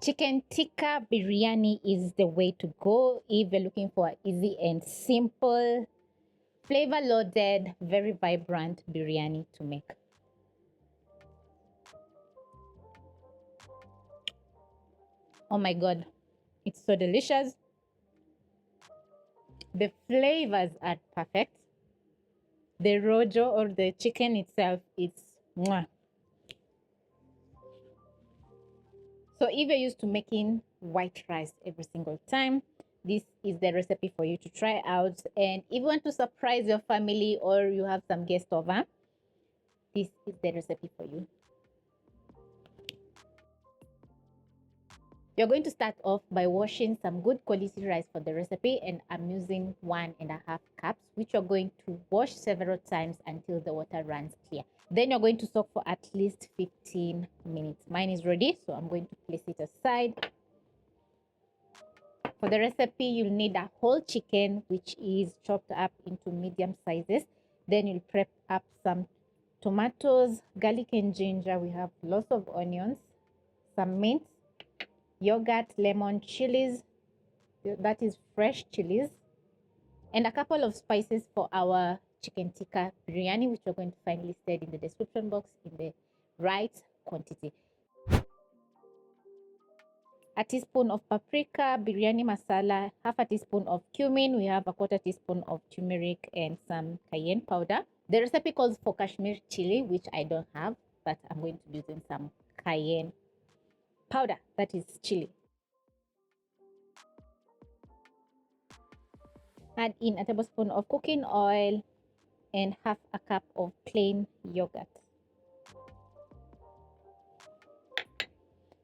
Chicken tikka biryani is the way to go if you're looking for an easy and simple, flavor loaded, very vibrant biryani to make. Oh my god, it's so delicious. The flavors are perfect. The rojo or the chicken itself is mwah. So if you're used to making white rice every single time, this is the recipe for you to try out. And if you want to surprise your family or you have some guests over, this is the recipe for you. You're going to start off by washing some good quality rice for the recipe, and I'm using 1.5 cups, which you're going to wash several times until the water runs clear. Then you're going to soak for at least 15 minutes. Mine is ready, so I'm going to place it aside. For the recipe, you'll need a whole chicken, which is chopped up into medium sizes. Then you'll prep up some tomatoes, garlic and ginger. We have lots of onions, some mint, yogurt, lemon, chilies, that is fresh chilies, and a couple of spices for our chicken tikka biryani, which you're going to find listed in the description box in the right quantity. A teaspoon of paprika, biryani masala, half a teaspoon of cumin, we have a quarter teaspoon of turmeric, and some cayenne powder. The recipe calls for Kashmir chili, which I don't have, but I'm going to be using some cayenne powder, that is chili. Add in a tablespoon of cooking oil and half a cup of plain yogurt.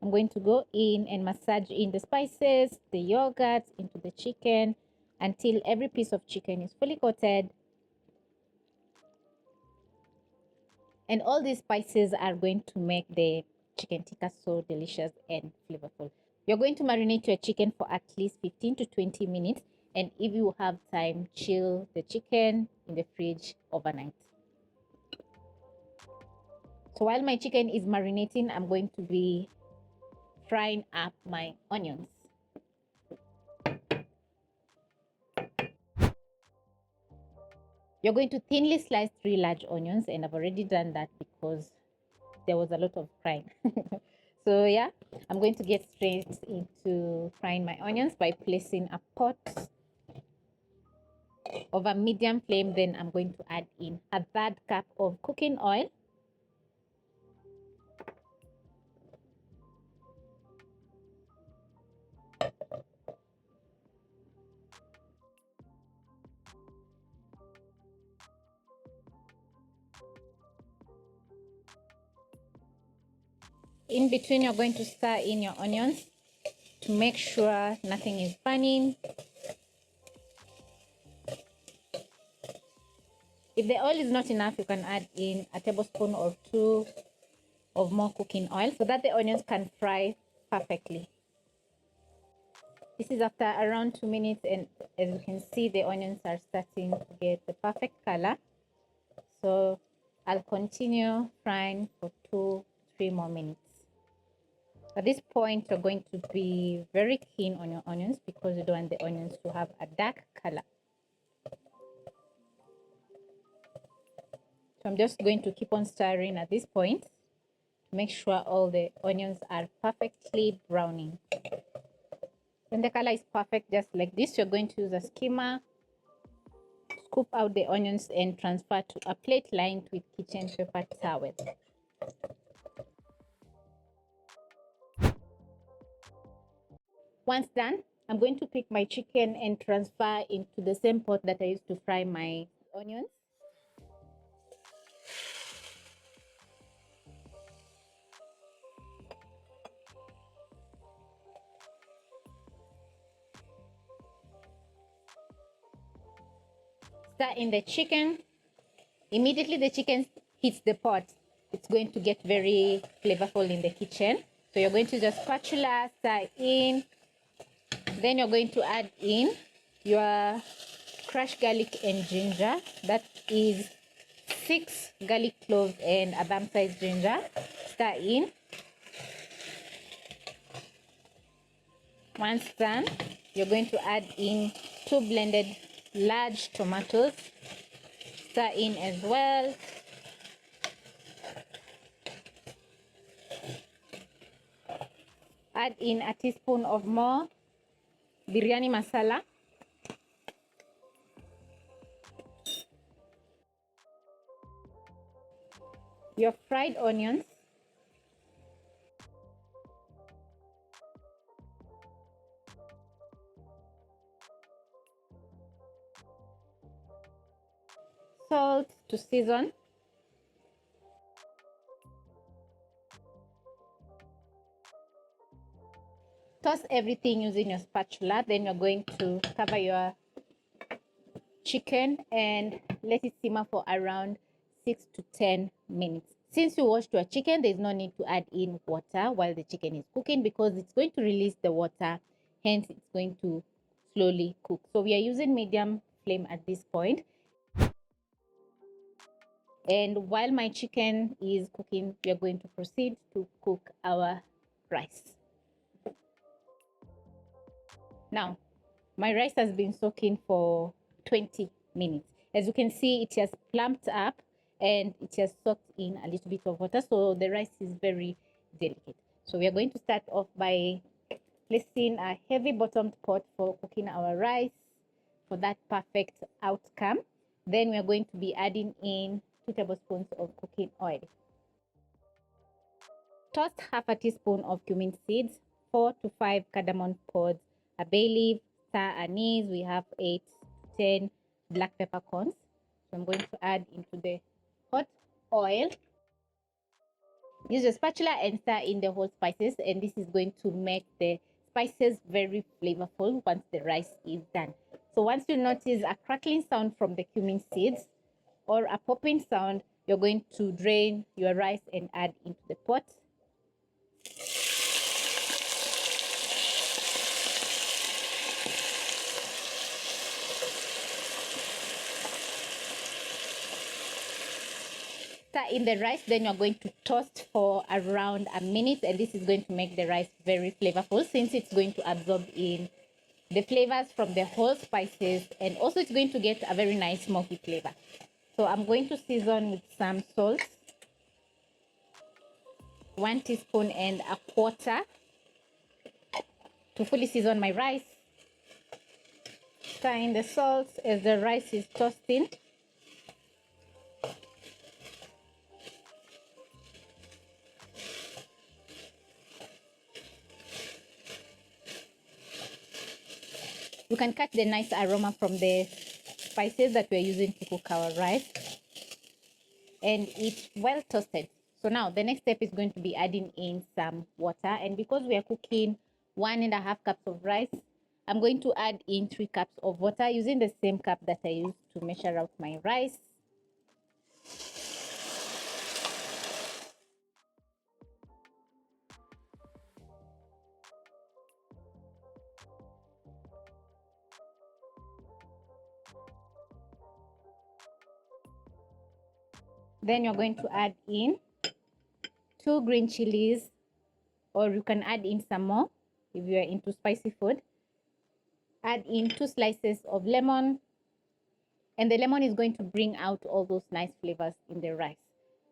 I'm going to go in and massage in the spices, the yogurt into the chicken until every piece of chicken is fully coated. And all these spices are going to make the chicken tikka so delicious and flavorful. You're going to marinate your chicken for at least 15 to 20 minutes. And if you have time, chill the chicken in the fridge overnight. So while my chicken is marinating, I'm going to be frying up my onions. You're going to thinly slice 3 large onions, and I've already done that because there was a lot of frying. So yeah, I'm going to get straight into frying my onions by placing a pot over medium flame. Then I'm going to add in a 1/3 cup of cooking oil, in between you're going to stir in your onions to make sure nothing is burning. If the oil is not enough, you can add in a tablespoon or 2 of more cooking oil so that the onions can fry perfectly. This is after around 2 minutes, and as you can see, the onions are starting to get the perfect color. So I'll continue frying for 2-3 more minutes. At this point, you're going to be very keen on your onions because you don't want the onions to have a dark color. So I'm just going to keep on stirring at this point to make sure all the onions are perfectly browning. When the color is perfect, just like this, you're going to use a skimmer, scoop out the onions and transfer to a plate lined with kitchen paper towel. Once done, I'm going to pick my chicken and transfer into the same pot that I used to fry my onions. Stir in the chicken. Immediately the chicken hits the pot, it's going to get very flavorful in the kitchen. So you're going to just spatula, stir in. Then you're going to add in your crushed garlic and ginger. That is 6 garlic cloves and a thumb-sized ginger. Stir in. Once done, you're going to add in 2 blended large tomatoes. Stir in as well. Add in a teaspoon of more biryani masala. Your fried onions. Salt to season. Toss everything using your spatula. Then you're going to cover your chicken and let it simmer for around 6 to 10 minutes. Since you washed your chicken, there's no need to add in water while the chicken is cooking because it's going to release the water, hence it's going to slowly cook. So we are using medium flame at this point. And while my chicken is cooking, we are going to proceed to cook our rice. Now, my rice has been soaking for 20 minutes. As you can see, it has plumped up and it has soaked in a little bit of water, so the rice is very delicate. So we are going to start off by placing a heavy bottomed pot for cooking our rice for that perfect outcome. Then we are going to be adding in 2 tablespoons of cooking oil. Toss half a teaspoon of cumin seeds, 4 to 5 cardamom pods, a bay leaf, star anise. We have 8 to 10 black peppercorns. So I'm going to add into the hot oil. Use your spatula and stir in the whole spices, and this is going to make the spices very flavorful once the rice is done. So once you notice a crackling sound from the cumin seeds or a popping sound, you're going to drain your rice and add into the pot. Stir in the rice, then you're going to toast for around a minute, and this is going to make the rice very flavorful since it's going to absorb in the flavors from the whole spices, and also it's going to get a very nice smoky flavor. So I'm going to season with some salt, 1 teaspoon and a quarter to fully season my rice. Stir in the salt as the rice is toasting. You can catch the nice aroma from the spices that we're using to cook our rice, and it's well toasted. So now the next step is going to be adding in some water, and because we are cooking 1.5 cups of rice, I'm going to add in 3 cups of water using the same cup that I used to measure out my rice. Then you're going to add in 2 green chilies, or you can add in some more if you're into spicy food. Add in 2 slices of lemon, and the lemon is going to bring out all those nice flavors in the rice.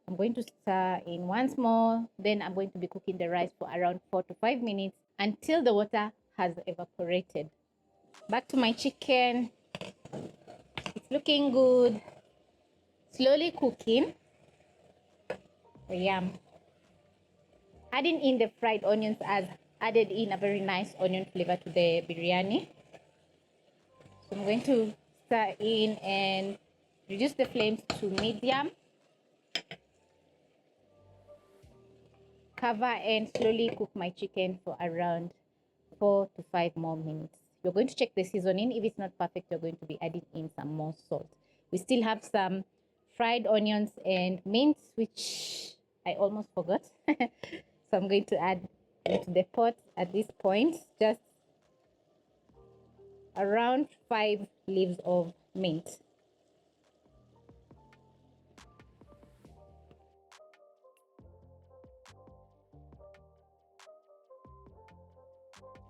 I'm going to stir in once more, then I'm going to be cooking the rice for around 4 to 5 minutes until the water has evaporated. Back to my chicken. It's looking good, slowly cooking. Yum. Adding in the fried onions has added in a very nice onion flavor to the biryani. So I'm going to stir in and reduce the flames to medium. Cover and slowly cook my chicken for around 4 to 5 more minutes. You're going to check the seasoning. If it's not perfect, you're going to be adding in some more salt. We still have some fried onions and mint, which I almost forgot. So I'm going to add into the pot at this point, just around 5 leaves of mint.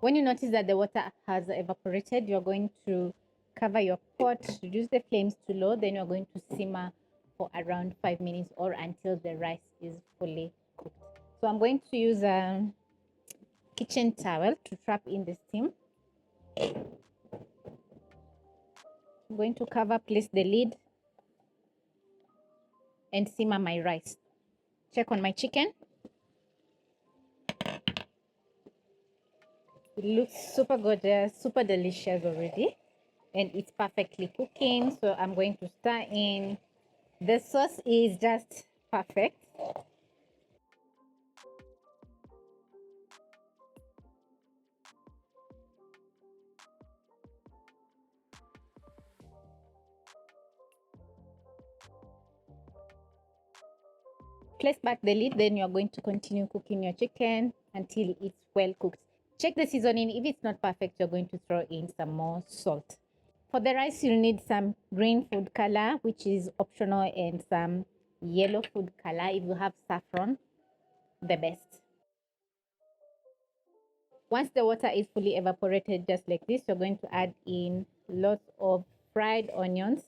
When you notice that the water has evaporated, you're going to cover your pot, reduce the flames to low, then you're going to simmer for around 5 minutes or until the rice is fully cooked. So I'm going to use a kitchen towel to trap in the steam. I'm going to cover, place the lid, and simmer my rice. Check on my chicken. It looks super gorgeous, super delicious already, and it's perfectly cooking. So I'm going to stir in. The sauce is just perfect. Place back the lid, then you're going to continue cooking your chicken until it's well cooked. Check the seasoning. If it's not perfect, you're going to throw in some more salt. For the rice, you'll need some green food color, which is optional, and some yellow food color. If you have saffron, the best. Once the water is fully evaporated, just like this, you're going to add in lots of fried onions.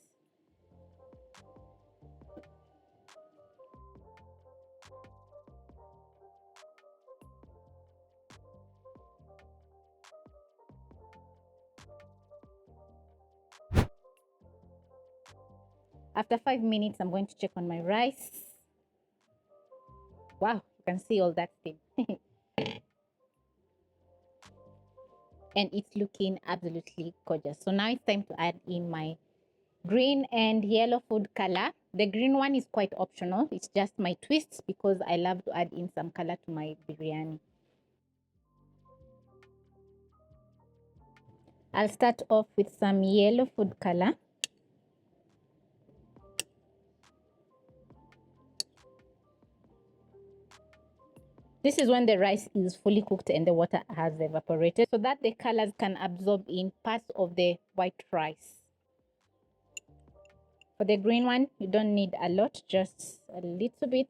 After 5 minutes, I'm going to check on my rice. Wow, you can see all that steam. And it's looking absolutely gorgeous. So now it's time to add in my green and yellow food color. The green one is quite optional. It's just my twist because I love to add in some color to my biryani. I'll start off with some yellow food color. This is when the rice is fully cooked and the water has evaporated, so that the colors can absorb in parts of the white rice. For the green one, you don't need a lot, just a little bit.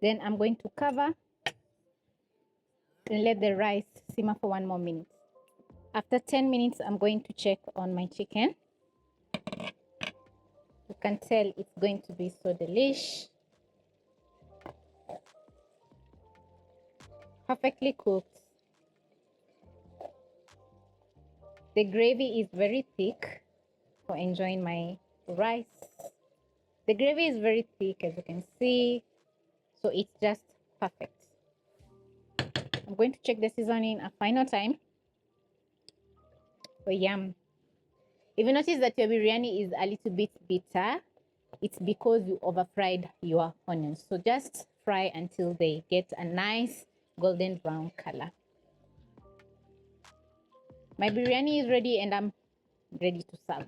Then I'm going to cover and let the rice simmer for 1 more minute. After 10 minutes, I'm going to check on my chicken. You can tell it's going to be so delish. Perfectly cooked. The gravy is very thick for enjoying my rice. The gravy is very thick, as you can see, so it's just perfect. I'm going to check the seasoning a final time. Oh, yum. If you notice that your biryani is a little bit bitter, it's because you over fried your onions. So just fry until they get a nice golden brown color. My biryani is ready and I'm ready to serve.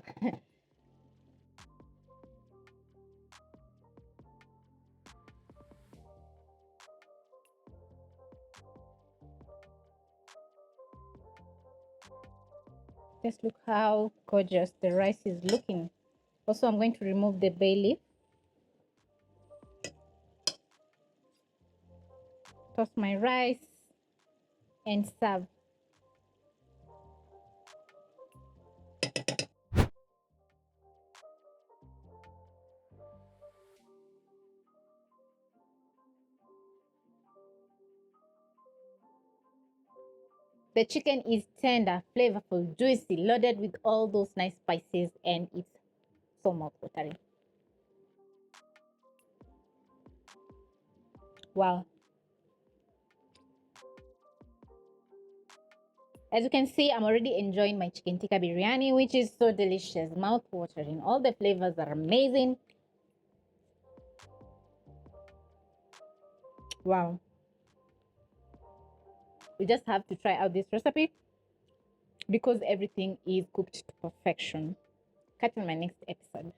Just look how gorgeous the rice is looking. Also, I'm going to remove the bay leaf. Toss my rice and serve. The chicken is tender, flavorful, juicy, loaded with all those nice spices, and it's so mouth-watering. Wow. As you can see, I'm already enjoying my chicken tikka biryani, which is so delicious, mouth-watering. All the flavors are amazing. Wow. You just have to try out this recipe because everything is cooked to perfection. Catch you in my next episode.